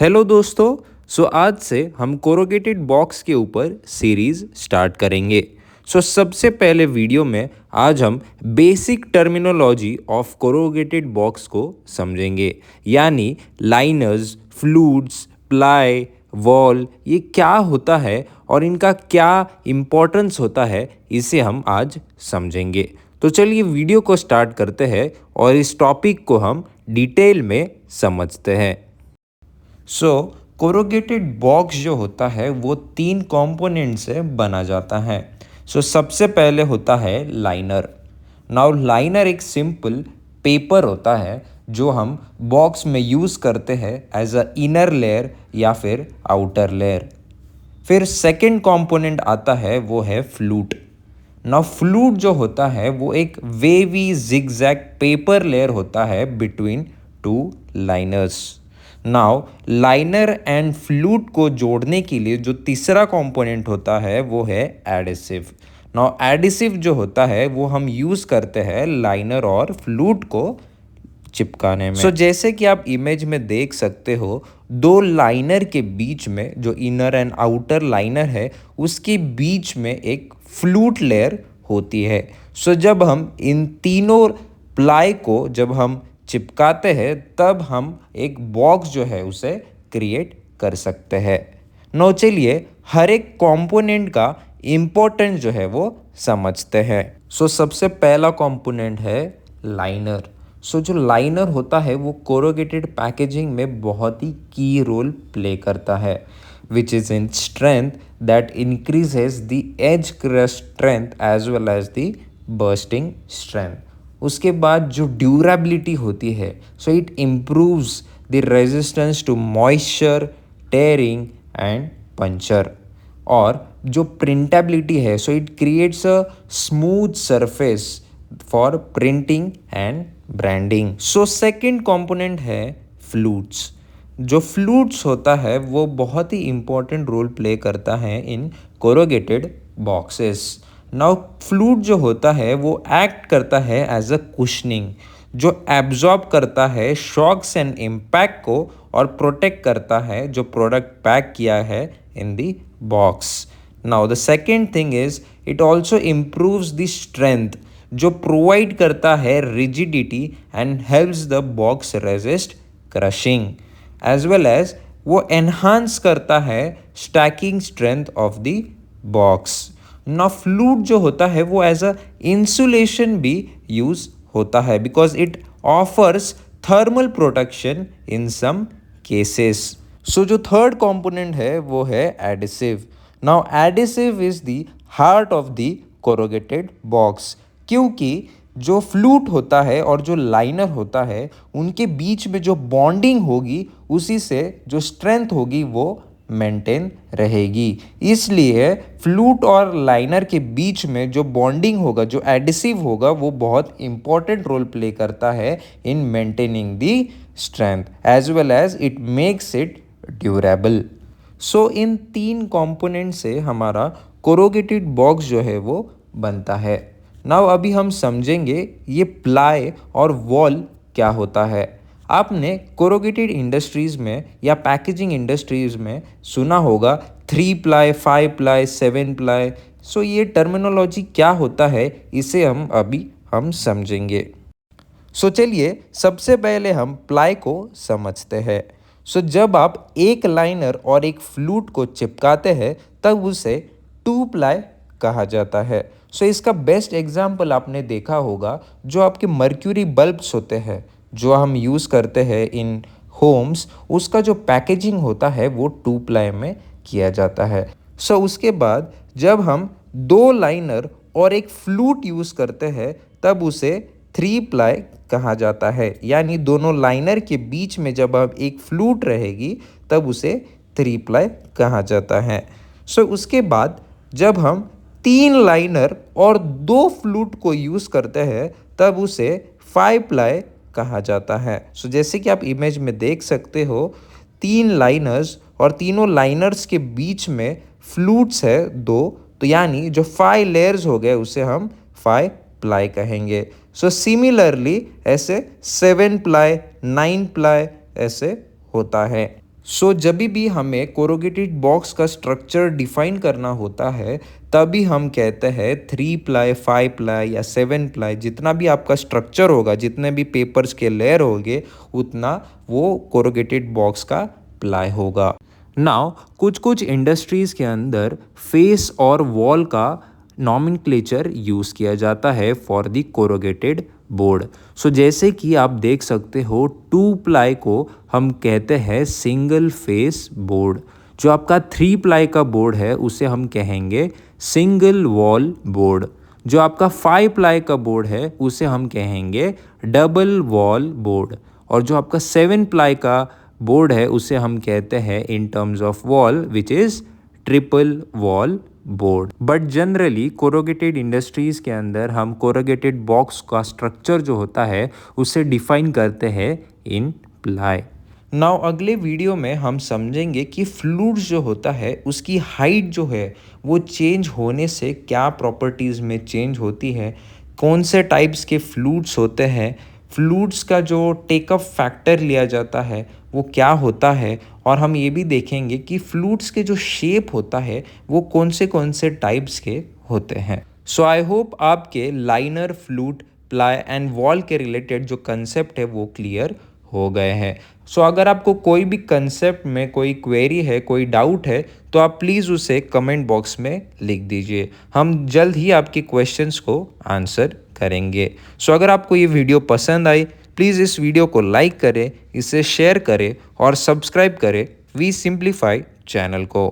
Hello दोस्तों। आज से हम कोरोगेटेड बॉक्स के ऊपर सीरीज़ स्टार्ट करेंगे। सबसे पहले वीडियो में आज हम basic terminology of corrugated box को समझेंगे, यानी लाइनर्स, फ्लूट्स, प्लाई, वॉल, ये क्या होता है और इनका क्या इम्पोर्टेंस होता है, इसे हम आज समझेंगे। तो चलिए वीडियो को स्टार्ट करते हैं और इस टॉपिक को हम डिटेल में समझते हैं। कोरोगेटेड बॉक्स जो होता है वो 3 कंपोनेंट से बना जाता है। सबसे पहले होता है लाइनर। नाउ लाइनर एक सिंपल पेपर होता है जो हम बॉक्स में यूज़ करते हैं एज अ इनर लेयर या फिर आउटर लेयर। फिर सेकंड कंपोनेंट आता है वो है फ्लूट। नाउ फ्लूट जो होता है वो एक वेवी जिगजैग पेपर लेयर होता है between two liners. Now liner and flute को जोड़ने के लिए जो तीसरा कंपोनेंट होता है वो है एडिसिव। नाउ एडिसिव जो होता है वो हम यूज़ करते हैं लाइनर और फ्लूट को चिपकाने में। जैसे कि आप इमेज में देख सकते हो, दो लाइनर के बीच में जो इनर एंड आउटर लाइनर है उसके बीच में एक फ्लूट लेयर होती है। जब हम इन तीनों प्लाई को जब हम चिपकाते हैं तब हम एक बॉक्स जो है उसे क्रिएट कर सकते हैं। चलिए हर एक कंपोनेंट का इम्पोर्टेंस जो है वो समझते हैं। सबसे पहला कंपोनेंट है लाइनर। जो लाइनर होता है वो कोरोगेटेड पैकेजिंग में बहुत ही की रोल प्ले करता है, which is in strength that increases the edge crush strength as well as the bursting strength. उसके बाद जो ड्यूरेबिलिटी होती है, it improves the resistance to moisture, tearing and puncture. और जो प्रिंटेबिलिटी है, it creates a smooth surface for printing and branding. Second component है flutes. जो फ्लूट्स होता है वो बहुत ही इम्पोर्टेंट रोल प्ले करता है इन कोरोगेटेड बॉक्सेस। नाउ फ्लूट जो होता है वो एक्ट करता है एज अ कुशनिंग, जो एब्जॉर्ब करता है शॉक्स एंड इम्पैक्ट को और प्रोटेक्ट करता है जो प्रोडक्ट पैक किया है in the box. Now the second thing is it also improves the strength, जो प्रोवाइड करता है rigidity and helps the box resist crushing, as well as वो एनहांस करता है stacking strength of the box. ना flute जो होता है वो एज अ इंसुलेशन भी यूज होता है because it offers thermal protection in some cases. जो थर्ड कंपोनेंट है वो है adhesive. Now adhesive is the heart of the corrugated box, क्योंकि जो फ्लूट होता है और जो लाइनर होता है उनके बीच में जो बॉन्डिंग होगी उसी से जो स्ट्रेंथ होगी वो मेंटेन रहेगी। इसलिए फ्लूट और लाइनर के बीच में जो बॉन्डिंग होगा, जो एडिसिव होगा, वो बहुत इंपॉर्टेंट रोल प्ले करता है in maintaining the strength as well as it makes it durable. इन 3 कंपोनेंट से हमारा कोरोगेटेड बॉक्स जो है वो बनता है। नाउ अभी हम समझेंगे ये प्लाई और वॉल क्या होता है। आपने कोरोगेटेड इंडस्ट्रीज़ में या पैकेजिंग इंडस्ट्रीज़ में सुना होगा 3 प्लाई, 5 प्लाई, 7 प्लाई। ये टर्मिनोलॉजी क्या होता है इसे हम समझेंगे। चलिए सबसे पहले हम प्लाई को समझते हैं। जब आप एक लाइनर और एक फ्लूट को चिपकाते हैं तब उसे 2 प्लाई कहा जाता है। इसका बेस्ट एग्जाम्पल आपने देखा होगा, जो आपके मर्क्यूरी बल्ब्स होते हैं जो हम यूज़ करते हैं इन होम्स, उसका जो पैकेजिंग होता है वो 2 प्लाई में किया जाता है। उसके बाद जब हम 2 लाइनर और एक फ्लूट यूज़ करते हैं तब उसे 3 प्लाई कहा जाता है, यानी दोनों लाइनर के बीच में जब अब एक फ्लूट रहेगी तब उसे 3 प्लाई कहा जाता है। उसके बाद जब हम 3 लाइनर और 2 फ्लूट को यूज़ करते हैं तब उसे 5 प्लाई कहा जाता है। जैसे कि आप इमेज में देख सकते हो, 3 लाइनर्स और तीनों लाइनर्स के बीच में फ्लूट्स है 2, तो यानी जो 5 लेयर्स हो गए उसे हम 5 प्लाई कहेंगे। सिमिलरली ऐसे 7 प्लाई, 9 प्लाई ऐसे होता है। सो जब भी हमें कोरोगेटेड बॉक्स का स्ट्रक्चर डिफाइन करना होता है तभी हम कहते हैं 3 प्लाई 5 प्लाई या 7 प्लाई, जितना भी आपका स्ट्रक्चर होगा, जितने भी पेपर्स के लेयर होंगे उतना वो कोरोगेटेड बॉक्स का प्लाई होगा। नाउ कुछ कुछ इंडस्ट्रीज़ के अंदर फेस और वॉल का नॉमेनक्लेचर यूज़ किया जाता है फॉर द कोरोगेटेड बोर्ड। सो जैसे कि आप देख सकते हो 2 प्लाई को हम कहते हैं सिंगल फेस बोर्ड। जो आपका 3 प्लाई का बोर्ड है उसे हम कहेंगे सिंगल वॉल बोर्ड। जो आपका 5 प्लाई का बोर्ड है उसे हम कहेंगे डबल वॉल बोर्ड। और जो आपका 7 प्लाई का बोर्ड है उसे हम कहते हैं in terms of wall which is triple wall board. But generally corrugated industries के अंदर हम कोरोगेटेड बॉक्स का स्ट्रक्चर जो होता है उसे डिफाइन करते हैं इन प्लाई। नाउ अगले वीडियो में हम समझेंगे कि फ्लूइड्स जो होता है उसकी हाइट जो है वो चेंज होने से क्या प्रॉपर्टीज़ में चेंज होती है, कौन से टाइप्स के फ्लूइड्स होते हैं, फ्लूइड्स का जो टेकअप फैक्टर लिया जाता है वो क्या होता है, और हम ये भी देखेंगे कि फ्लूइड्स के जो शेप होता है वो कौन से टाइप्स के होते हैं। सो आई होप आपके liner, fluid, ply and wall के रिलेटेड जो कंसेप्ट है वो क्लियर हो गए हैं। सो अगर आपको कोई भी कंसेप्ट में कोई क्वेरी है, कोई डाउट है, तो आप प्लीज़ उसे कमेंट बॉक्स में लिख दीजिए। हम जल्द ही आपके क्वेश्चंस को आंसर करेंगे। सो अगर आपको ये वीडियो पसंद आई प्लीज़ इस वीडियो को लाइक करें, इसे शेयर करें और सब्सक्राइब करें वी सिंप्लीफाई चैनल को।